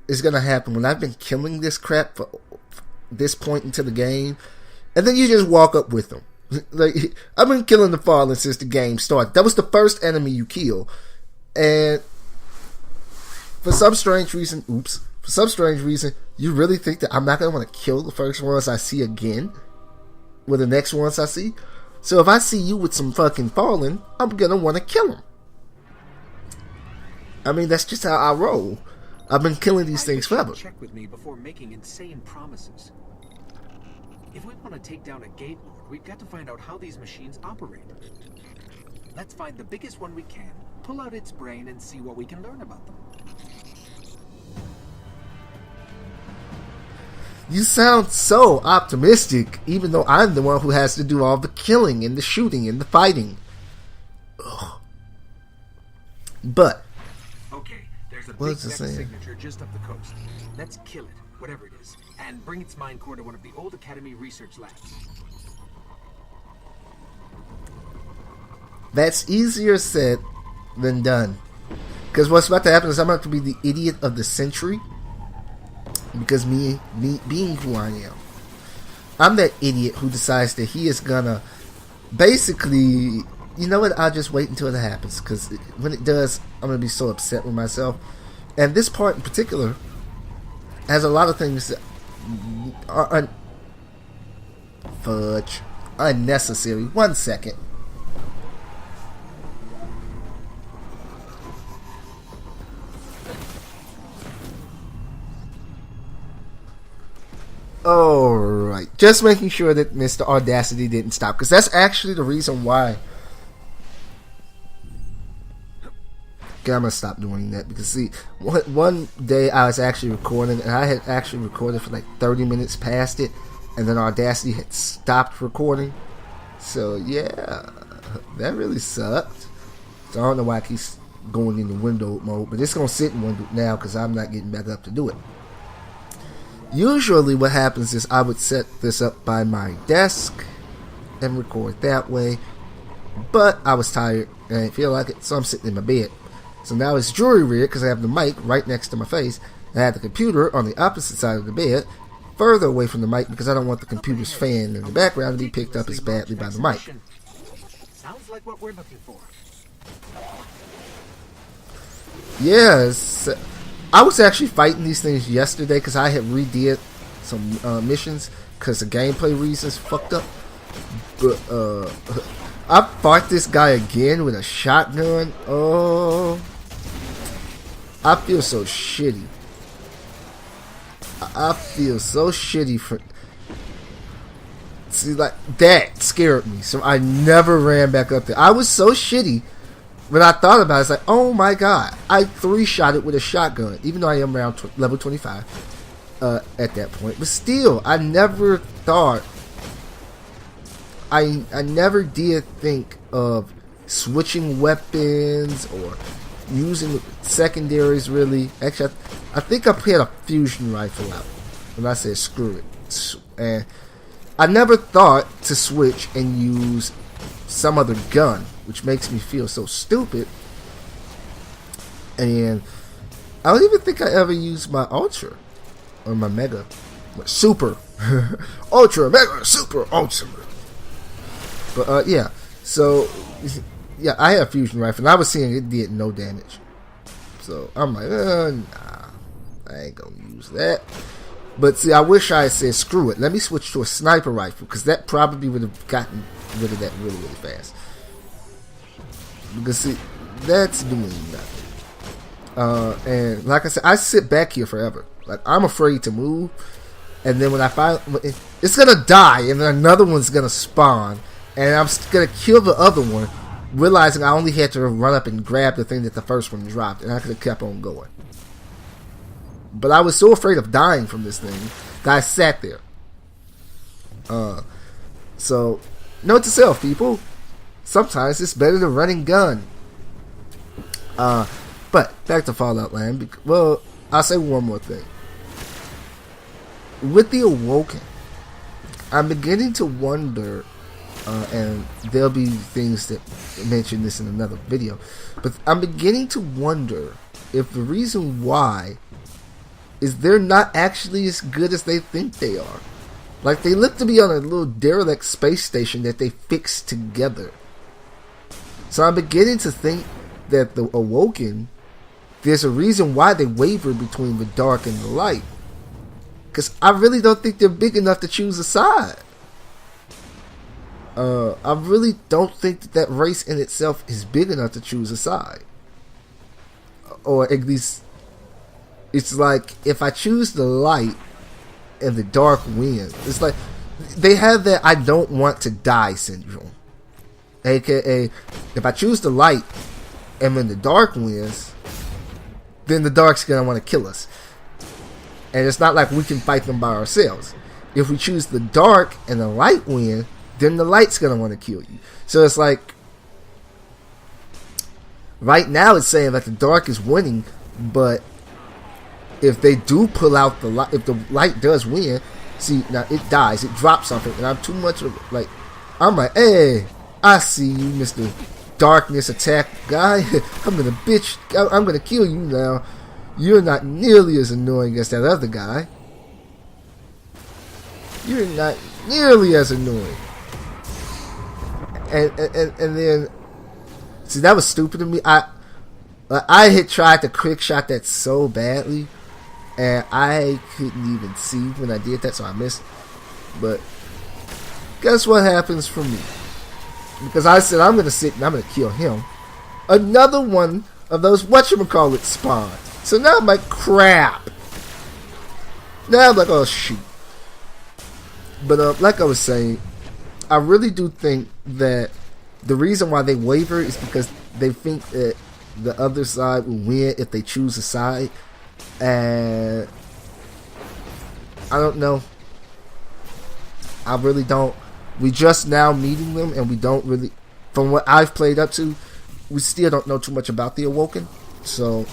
is gonna happen when I've been killing this crap for this point into the game, and then you just walk up with them. Like, I've been killing the Fallen since the game started. That was the first enemy you kill, and for some strange reason, you really think that I'm not gonna want to kill the first ones I see again, with the next ones I see. So if I see you with some fucking Fallen, I'm gonna want to kill them. I mean, that's just how I roll. I've been killing these things forever. Check with me before making insane promises. If we want to take down a Gate Lord, we've got to find out how these machines operate. Let's find the biggest one we can, pull out its brain, and see what we can learn about them. You sound so optimistic, even though I'm the one who has to do all the killing and the shooting and the fighting. Ugh. But There's a big Vex signature just up the coast. Let's kill it, whatever it is, and bring its mind core to one of the old Academy research labs. That's easier said than done. Because what's about to happen is I'm about to be the idiot of the century. Because me being who I am, I'm that idiot who decides that he is gonna basically, you know what, I'll just wait until it happens, because when it does, I'm going to be so upset with myself. And this part in particular has a lot of things that are unnecessary. 1 second. Alright, just making sure that Mr. Audacity didn't stop, because that's actually the reason why. Okay, I'm going to stop doing that, because see, one day I was actually recording, and I had actually recorded for like 30 minutes past it, and then Audacity had stopped recording. So yeah, that really sucked. So I don't know why I keep going into window mode, but it's going to sit in window now, because I'm not getting back up to do it. Usually what happens is I would set this up by my desk and record that way, but I was tired and I didn't feel like it, so I'm sitting in my bed. So now it's jury rigged because I have the mic right next to my face, and I have the computer on the opposite side of the bed, further away from the mic, because I don't want the computer's fan in the background to be picked up as badly by the mic. Sounds like what we're looking for. Yes. I was actually fighting these things yesterday because I had redid some missions because the gameplay reasons fucked up. But I fought this guy again with a shotgun. Oh, I feel so shitty. I feel so shitty for. See, like that scared me, so I never ran back up there. I was so shitty. When I thought about it, it's like, oh my god, I 3-shot it with a shotgun, even though I am around level 25 at that point. But still, I never thought, I never did think of switching weapons or using secondaries, really. Actually, I think I had a fusion rifle out when I said screw it. And I never thought to switch and use some other gun, which makes me feel so stupid. And I don't even think I ever used my Ultra or my Mega, Super, Ultra, Mega, Super, Ultra. But yeah, so yeah, I had a fusion rifle, and I was seeing it did no damage. So I'm like, nah, I ain't gonna use that. But see, I wish I had said screw it. Let me switch to a sniper rifle, because that probably would have gotten rid of that really, really fast. Because see, that's doing nothing. And like I said, I sit back here forever. Like, I'm afraid to move. And then when I find it's gonna die, and then another one's gonna spawn, and I'm gonna kill the other one, realizing I only had to run up and grab the thing that the first one dropped, and I could have kept on going. But I was so afraid of dying from this thing that I sat there. So note to self, people. Sometimes it's better to run and gun. But back to Fallout Land. Well, I'll say one more thing. With the Awoken, I'm beginning to wonder, and there'll be things that mention this in another video, but I'm beginning to wonder if the reason why is they're not actually as good as they think they are. Like, they look to be on a little derelict space station that they fixed together. So I'm beginning to think that the Awoken, there's a reason why they waver between the dark and the light. Because I really don't think they're big enough to choose a side. I really don't think that that race in itself is big enough to choose a side. Or at least, it's like, if I choose the light and the dark wins, it's like, they have that I don't want to die syndrome. AKA, if I choose the light and then the dark wins, then the dark's gonna want to kill us. And it's not like we can fight them by ourselves. If we choose the dark and the light win, then the light's gonna want to kill you. So it's like, right now it's saying that the dark is winning, but if they do pull out the light, if the light does win, see, now it dies, it drops something, and I'm too much of, like, I'm like, hey, I see you, Mr. Darkness Attack guy. I'm gonna kill you now. You're not nearly as annoying as that other guy. You're not nearly as annoying. And then, see, that was stupid of me. I had tried to quick shot that so badly, and I couldn't even see when I did that, so I missed. But guess what happens for me? Because I said I'm gonna sit and I'm gonna kill him. Another one of those whatchamacallit spawn. So now I'm like, crap. Now I'm like, oh shoot. But like I was saying, I really do think that the reason why they waver is because they think that the other side will win if they choose a side. And I don't know. I really don't. We just now meeting them, and we don't really, from what I've played up to, we still don't know too much about the Awoken. So,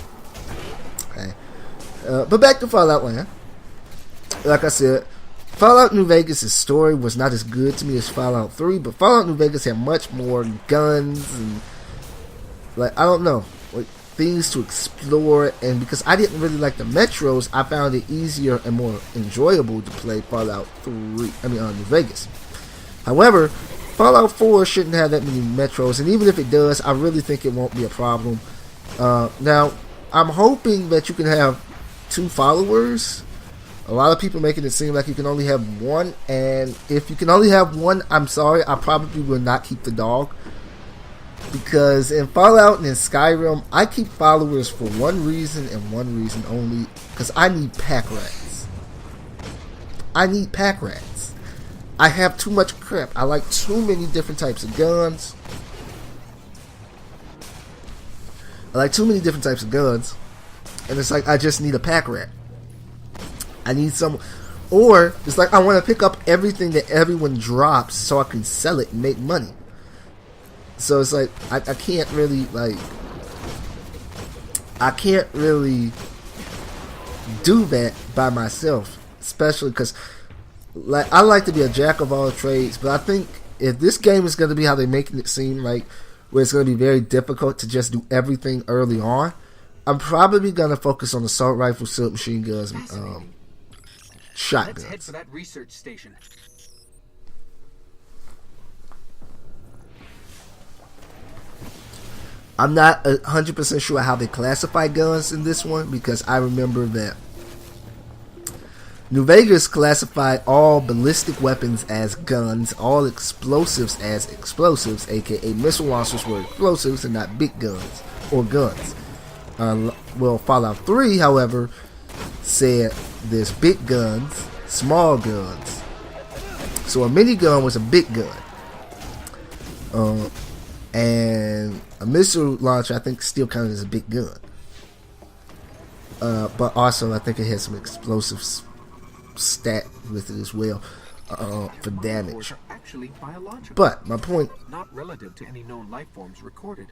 hey. But back to Fallout Land. Like I said, Fallout New Vegas' story was not as good to me as Fallout 3, but Fallout New Vegas had much more guns and, like, I don't know, like, things to explore. And because I didn't really like the metros, I found it easier and more enjoyable to play Fallout 3, New Vegas. However, Fallout 4 shouldn't have that many metros, and even if it does, I really think it won't be a problem. Now, I'm hoping that you can have 2 followers. A lot of people making it seem like you can only have 1, and if you can only have 1, I'm sorry, I probably will not keep the dog. Because in Fallout and in Skyrim, I keep followers for one reason and one reason only, because I need pack rats. I need pack rats. I have too much crap. I like too many different types of guns. And it's like, I just need a pack rat. I need some, or it's like I want to pick up everything that everyone drops so I can sell it and make money. So it's like I can't really do that by myself, especially because like I like to be a jack of all trades. But I think if this game is going to be how they're making it seem, like where it's going to be very difficult to just do everything early on, I'm probably going to focus on assault rifles, submachine guns, shotguns. Let's head for that research station. I'm not 100% sure how they classify guns in this one, because I remember that New Vegas classified all ballistic weapons as guns, all explosives as explosives, aka missile launchers were explosives and not big guns or guns. Well, Fallout 3, however, said there's big guns, small guns. So a minigun was a big gun. And a missile launcher, I think, still counted as a big gun. But also, I think it had some explosives stat with it as well for damage. But my point, not relative to any known life forms recorded.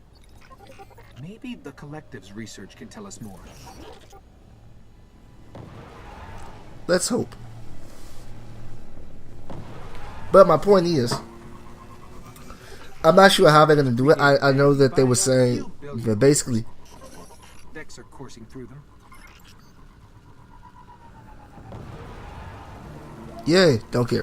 Maybe the collective's research can tell us more. Let's hope. But my point is, I'm not sure how they're going to do it. I know that they were saying that basically decks are coursing through them. Yay, don't care.